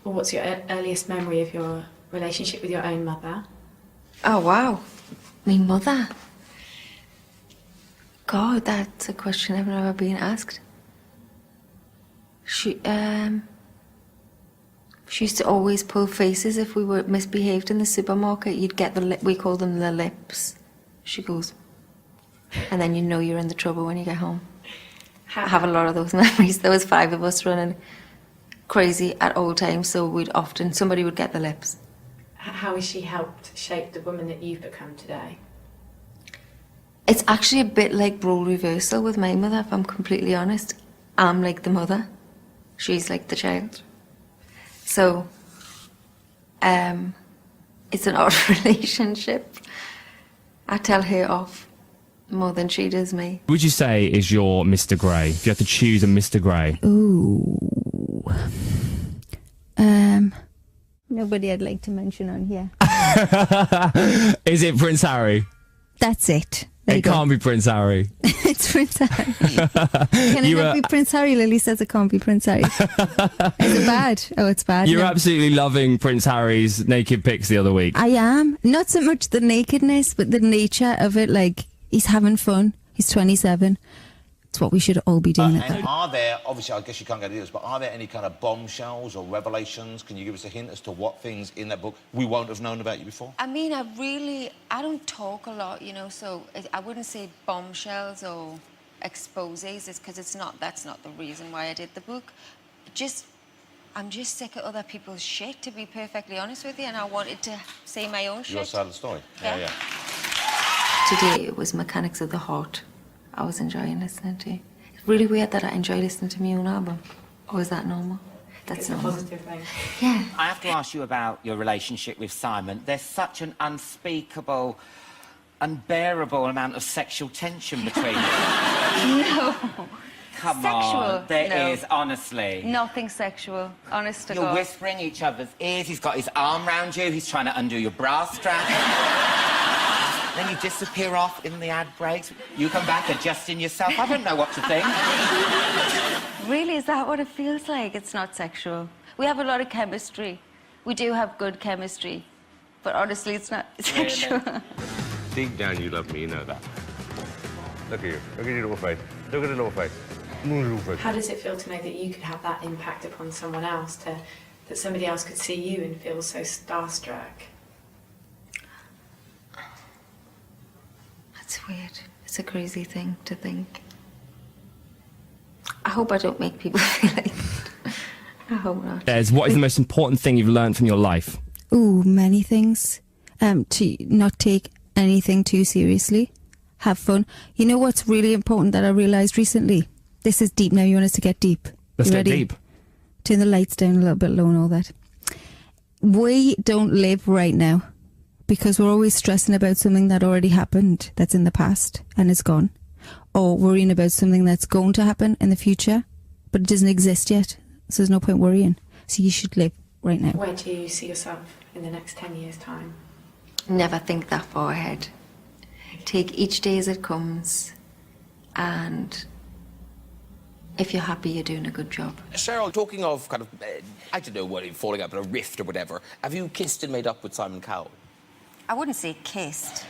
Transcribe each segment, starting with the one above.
Or what's your earliest memory of your relationship with your own mother? Oh, wow. My mother? God, that's a question I've never been asked. She used to always pull faces if we were misbehaved in the supermarket. You'd get we call them the lips. She goes, and then you know you're in the trouble when you get home. I have a lot of those memories. There was 5 of us running crazy at all times, so somebody would get the lips. How has she helped shape the woman that you've become today? It's actually a bit like role reversal with my mother, if I'm completely honest. I'm like the mother. She's like the child. So, it's an odd relationship. I tell her off more than she does me. Would you say is your Mr. Grey? If you had to choose a Mr. Grey. Ooh. Nobody I'd like to mention on here. Is it Prince Harry? That's it. It can't be Prince Harry. It's Prince Harry. Can it not be Prince Harry? Lily says it can't be Prince Harry. Is it bad? Oh, it's bad. You're no. absolutely loving Prince Harry's naked pics the other week. I am. Not so much the nakedness, but the nature of it. Like, he's having fun. He's 27. It's what we should all be doing. And are there, obviously, I guess you can't get into this, but are there any kind of bombshells or revelations? Can you give us a hint as to what things in that book we won't have known about you before? I mean, I don't talk a lot, you know, so I wouldn't say bombshells or exposes, because that's not the reason why I did the book. I'm just sick of other people's shit, to be perfectly honest with you, and I wanted to say my own shit. Your side of the story. Yeah. Today it was Mechanics of the Heart. I was enjoying listening to. It's really weird that I enjoy listening to my own album. Or is that normal? That's normal. A positive thing. Yeah. I have to ask you about your relationship with Simon. There's such an unspeakable, unbearable amount of sexual tension between you. No. Come Sexual? on, there is, No. honestly. Nothing sexual, honest to You're God. whispering each other's ears, he's got his arm round you, he's trying to undo your bra strap. Then you disappear off in the ad breaks. You come back adjusting yourself. I don't know what to think. Really, is that what it feels like? It's not sexual. We have a lot of chemistry. We do have good chemistry. But honestly, it's not sexual. Deep down, you love me, you know that. Look at you. Look at your little face. Look at the little face. Little face. How does it feel to know that you could have that impact upon someone else, that somebody else could see you and feel so starstruck? It's weird. It's a crazy thing to think. I hope I don't make people feel like that. I hope not. Des, what is the most important thing you've learned from your life? Ooh, many things. To not take anything too seriously. Have fun. You know what's really important that I realised recently? This is deep now. You want us to get deep? Let's You get ready? deep. Turn the lights down a little bit low and all that. We don't live right now because we're always stressing about something that already happened, that's in the past and is gone. Or worrying about something that's going to happen in the future, but it doesn't exist yet. So there's no point worrying. So you should live right now. Where do you see yourself in the next 10 years' time? Never think that far ahead. Take each day as it comes, and if you're happy, you're doing a good job. Cheryl, talking of kind of, I don't know what, falling out, but a rift or whatever, have you kissed and made up with Simon Cowell? I wouldn't say kissed.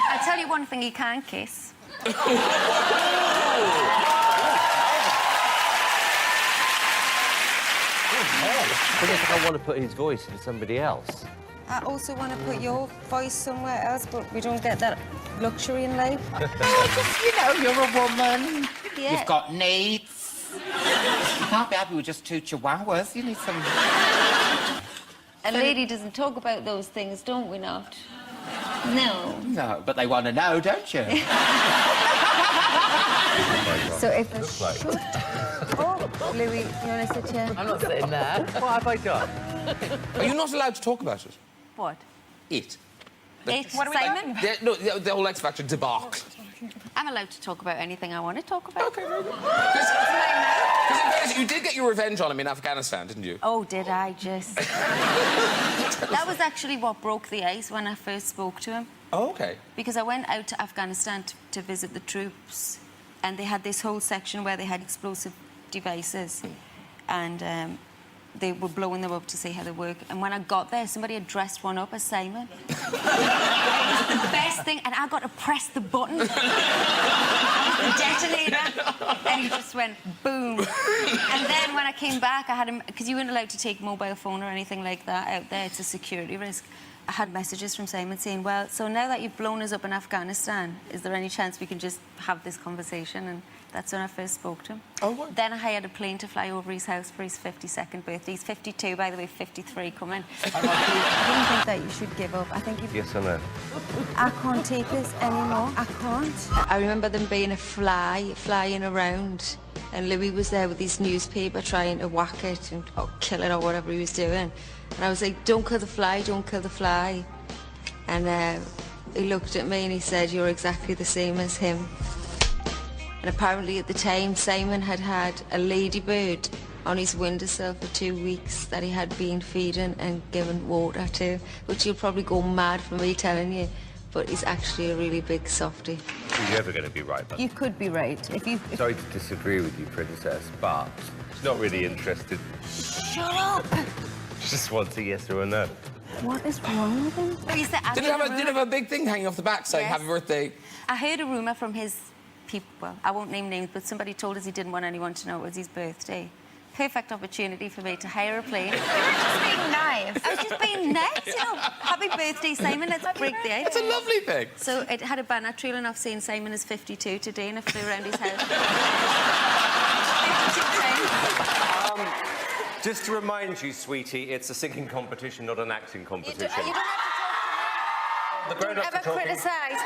I'll tell you one thing you can't kiss. I guess I want to put his voice into somebody else. I also want to put your voice somewhere else, but we don't get that luxury in life. Just, you know, you're a woman. Yeah. You've got needs. You can't be happy with just 2 chihuahuas. You need some... A lady doesn't talk about those things, don't we not? No. No, but they want to know, don't you? So if Oh, Louis, you want to sit here? I'm not sitting there. What have I done? Are you not allowed to talk about it? What? It. Simon? No, the whole X Factor debacle. I'm allowed to talk about anything I want to talk about. Okay, very good. Because in fairness, you did get your revenge on him in Afghanistan, didn't you? Oh, did I just? That was actually what broke the ice when I first spoke to him. Oh, okay. Because I went out to Afghanistan to visit the troops, and they had this whole section where they had explosive devices, and they were blowing them up to see how they work. And when I got there, somebody had dressed one up as Simon. It was the best thing, and I got to press the button, the detonator, and he just went boom. And then when I came back, I had him, because you weren't allowed to take mobile phone or anything like that out there. It's a security risk. I had messages from Simon saying, well, so now that you've blown us up in Afghanistan, is there any chance we can just have this conversation? And that's when I first spoke to him. Oh, what? Then I hired a plane to fly over his house for his 52nd birthday. He's 52, by the way, 53 coming. I don't think that you should give up. I think you... Yes or no? I can't take this anymore. I can't. I remember them being a fly flying around, and Louis was there with his newspaper trying to whack it and kill it or whatever he was doing. And I was like, don't kill the fly, don't kill the fly. And he looked at me and he said, you're exactly the same as him. And apparently at the time, Simon had had a ladybird on his windowsill for 2 weeks that he had been feeding and given water to, which you'll probably go mad for me telling you, but he's actually a really big softie. You're never going to be right, but... You could be right. Sorry to disagree with you, Princess, but she's not really interested. Shut up! She just wants a yes or a no. What is wrong with him? Did it have a big thing hanging off the back saying happy birthday? I heard a rumour from his people, well, I won't name names, but somebody told us he didn't want anyone to know it was his birthday. Perfect opportunity for me to hire a plane. You were just being nice. I was just being nice, you know. Happy birthday, Simon, let's break the ice. It's a lovely thing. So it had a banner trailing off saying Simon is 52 today, and I flew around his house. 52 times. Just to remind you, sweetie, it's a singing competition, not an acting competition. You don't have to talk to me. Don't ever criticise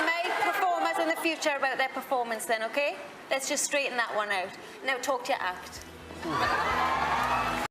my performers in the future about their performance then, OK? Let's just straighten that one out. Now talk to your act.